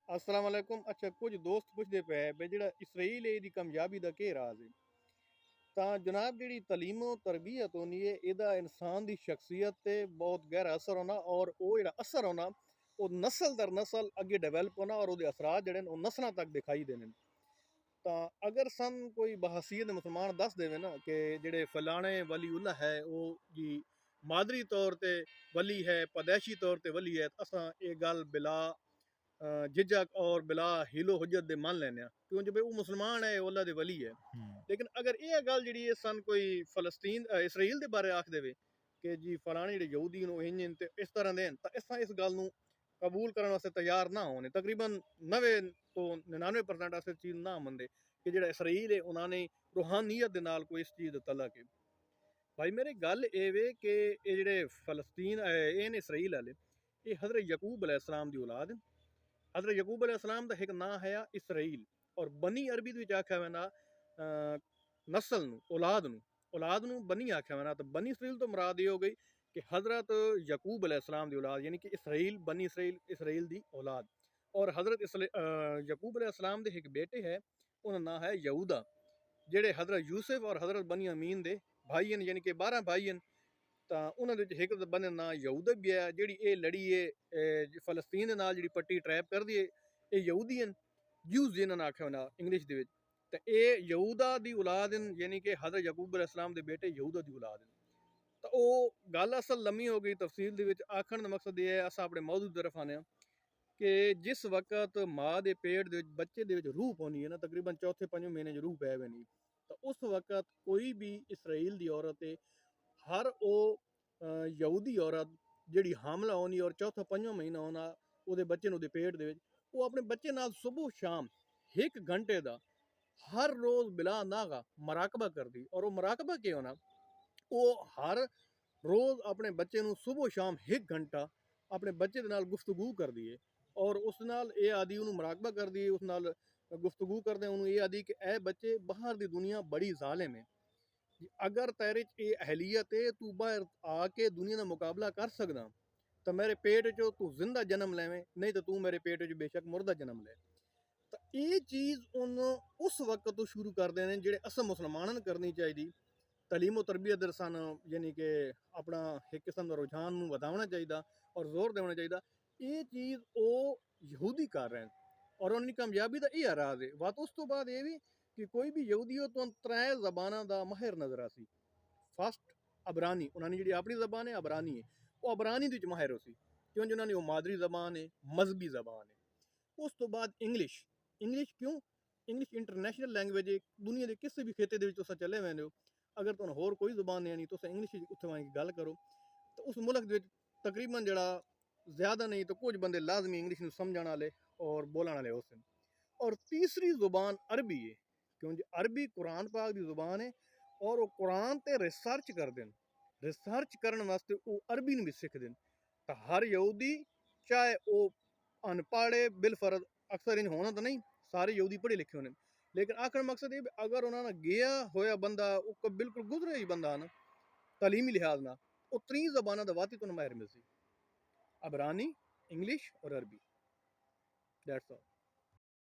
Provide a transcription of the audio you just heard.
अस्सलाम वालेकुम। अच्छा, कुछ दोस्त पुछदे पे भी जेह्ड़ा इसराइल है दी कामयाबी दा केह् राज है। ਤਾਂ ਜਨਾਬ ਜਿਹੜੀ ਤਾਲੀਮੋ ਤਰਬੀਅਤ ਹੋਣੀ ਹੈ ਇਹਦਾ ਇਨਸਾਨ ਦੀ ਸ਼ਖਸੀਅਤ ਤੇ ਬਹੁਤ ਗਹਿਰਾ ਅਸਰ ਹੋਣਾ ਔਰ ਉਹ ਜਿਹੜਾ ਅਸਰ ਹੋਣਾ ਉਹ ਨਸਲ ਦਰ ਨਸਲ ਅੱਗੇ ਡਿਵੈਲਪ ਹੋਣਾ ਔਰ ਉਹਦੇ ਅਸਰਾਤ ਜਿਹੜੇ ਨੇ ਉਹ ਨਸਲਾਂ ਤੱਕ ਦਿਖਾਈ ਦੇਣੇ ਨੇ। ਤਾਂ ਅਗਰ ਸਾਨੂੰ ਕੋਈ ਬਹਸੀਅਤ ਮੁਸਲਮਾਨ ਦੱਸ ਦੇਵੇ ਨਾ ਕਿ ਜਿਹੜੇ ਫਲਾਣੇ ਵਲੀਉल्लाह ਹੈ ਉਹ ਜੀ ਮਾਦਰੀ ਤੌਰ ਤੇ ਵਲੀ ਹੈ, ਪਦੈਸ਼ੀ ਤੌਰ ਤੇ ਵਲੀ ਹੈ, ਅਸਾਂ ਇਹ ਗੱਲ ਬਿਲਾ झिझक और बिला हीलो हुज्जत दे मान लैने क्यों जो वो मुसलमान है अल्लाह दे वली है। लेकिन अगर ये गल जी सन कोई फलस्तीन इसराइल दे बारे आख देवे कि जी फलाने जो यहूदी इंजन ते इस तरह दे तो इस गल नूं कबूल करने वास्ते तैयार ना होने। तकरीबन 90 तो 99% इस चीज़ ना मनते कि जो इसराइल है उन्होंने रूहानियत दे नाल कोई इस चीज़ दा तलक है। भाई मेरी गल ये वे कि ये जेह्ड़े फलस्तीन ये ने इसराइल वाले ये हज़रत यकूब अलैहिस्सलाम दी औलाद। हज़रत यकूब अलैहिस्सलाम दा एक नाम है इसराइल और बनी अरबी दे विच आख्या वेंदा नस्ल नूं औलाद नूं बनी आख्या वेंदा। तो बनी इसराइल तो मुराद ये हो गई कि हज़रत यकूब अलैहिस्सलाम दी औलाद यानी कि इसराइल बनी इसराइल दी औलाद। और हज़रत यकूब अलैहिस्सलाम दे एक बेटे है उनका नाम है यहूदा जेड़े हज़रत यूसुफ और हज़रत बनी अमीन दे भाई हैं यानी कि 12 भाई हैं। ਤਾਂ ਉਹਨਾਂ ਦੇ ਵਿੱਚ ਇੱਕ ਬੰਦੇ ਦਾ ਨਾਂ ਯਹੂਦਾ ਵੀ ਹੈ ਜਿਹੜੀ ਇਹ ਲੜੀ ਹੈ ਫਲਸਤੀਨ ਦੇ ਨਾਲ ਜਿਹੜੀ ਪੱਟੀ ਟਰੈਪ ਕਰਦੀ ਹੈ ਇਹ ਯਹੂਦੀਨ ਜਿਊਜ਼ ਜਿਹਨਾਂ ਨੇ ਆਖਿਆ ਹੁੰਦਾ ਇੰਗਲਿਸ਼ ਦੇ ਵਿੱਚ। ਤੇ ਇਹ ਯਹੂਦਾ ਦੀ ਔਲਾਦ ਹਨ ਯਾਨੀ ਕਿ ਹਜ਼ਰਤ ਯਕੂਬ अलैहिस्सलाम ਦੇ ਬੇਟੇ ਯਹੂਦਾ ਦੀ ਔਲਾਦ ਹਨ। ਤਾਂ ਉਹ ਗੱਲ ਅਸਲ ਲੰਮੀ ਹੋ ਗਈ ਤਫਸੀਲ ਦੇ ਵਿੱਚ ਆਖਣ ਦਾ ਮਕਸਦ ਇਹ ਹੈ ਅਸਾਂ ਆਪਣੇ ਮੌਜੂ ਦੀ ਤਰਫ ਆਉਂਦੇ ਹਾਂ ਕਿ ਜਿਸ ਵਕਤ ਮਾਂ ਦੇ ਪੇਟ ਦੇ ਵਿੱਚ ਬੱਚੇ ਦੇ ਵਿੱਚ ਰੂਹ ਪਾਉਣੀ ਹੈ ਨਾ ਤਕਰੀਬਨ ਚੌਥੇ ਪੰਜਵੇਂ ਮਹੀਨੇ 'ਚ ਰੂਹ ਪੈ ਬਣੀ ਤਾਂ ਉਸ ਵਕਤ ਕੋਈ ਵੀ ਇਸਰਾਈਲ ਦੀ ਔਰਤ ਹੈ हर वो यहूदी औरत जी हामला होनी और चौथा पंजवां महीना होना वो बच्चे ने पेट दे वो अपने बच्चे नाल सुबह शाम 1 घंटे का हर रोज़ बिला नागा मराकबा करती। और वो मराकबा क्या होना वो हर रोज़ अपने बच्चे को सुबह शाम 1 घंटा अपने बच्चे के नाल गुफ्तगू करती है और उस नाल ये आदि उन्होंने मराकबा करती है उस नाल गुफ्तगू करते उन्होंने ये आदि कि ए बच्चे बाहर दी दुनिया बड़ी जालिम है अगर तेरे च ये अहलियत है तू बाहर आके दुनिया का मुकाबला कर सकदा तो मेरे पेट चो तू जिंदा जन्म लैवें नहीं तो तू मेरे पेट च बेशक मुर्दा जन्म ले। तो ये चीज़ उन उस वक्त तो शुरू करते हैं जेह्ड़े अस मुसलमानों ने करनी चाहिए। तलीमो तरबियत सन यानी कि अपना एक किस्म का रुझान वधाना चाहिए और जोर देना चाहिए। ये चीज़ वो यहूदी कर रहे हैं और उनकी कामयाबी का यह राज है। बात उस तो बाद ये भी कि कोई भी यहूदी हो तो 3 ज़बानां दा माहिर नज़र आसी। फस्ट अबरानी उन्होंने जी अपनी ज़बान है अबरानी है वो अबरानी दे माहिर हो सी क्यों जो उन्होंने वो मादरी ज़बान है मजहबी ज़बान है। उस तो बाद इंग्लिश क्यों इंग्लिश इंटरनेशनल लैंग्वेज है दुनिया के किसी भी खेते तुस चले वैंदे हो अगर तुहानूं होर कोई ज़बान नहीं आनी तुस इंग्लिश उत्थे आके गल करो तो उस मुल्क दे तकरीबन जड़ा ज़्यादा नहीं तो कुछ बंदे लाजमी इंग्लिश नूं समझण वाले और बोलण वाले होसन। और तीसरी ज़ुबान अरबी है क्योंकि अरबी कुरान पाक की ज़ुबान है और वो कुरान ते रिसर्च करते हैं रिसर्च करने वास्ते वो अरबी भी सीखते हैं। तो हर यहूदी चाहे वो अनपढ़ है बिलफर्ज अक्सर इन होना तो नहीं सारे यहूदी पढ़े लिखे होने लेकिन आखिर मकसद ये अगर उन्होंने गया होया बंदा वो बिल्कुल गुजरे ही बंदा ना तालीमी लिहाज ना वो 3 ज़बाना का वाती तो माहिर मिलती अबरानी इंग्लिश और अरबी। That's all.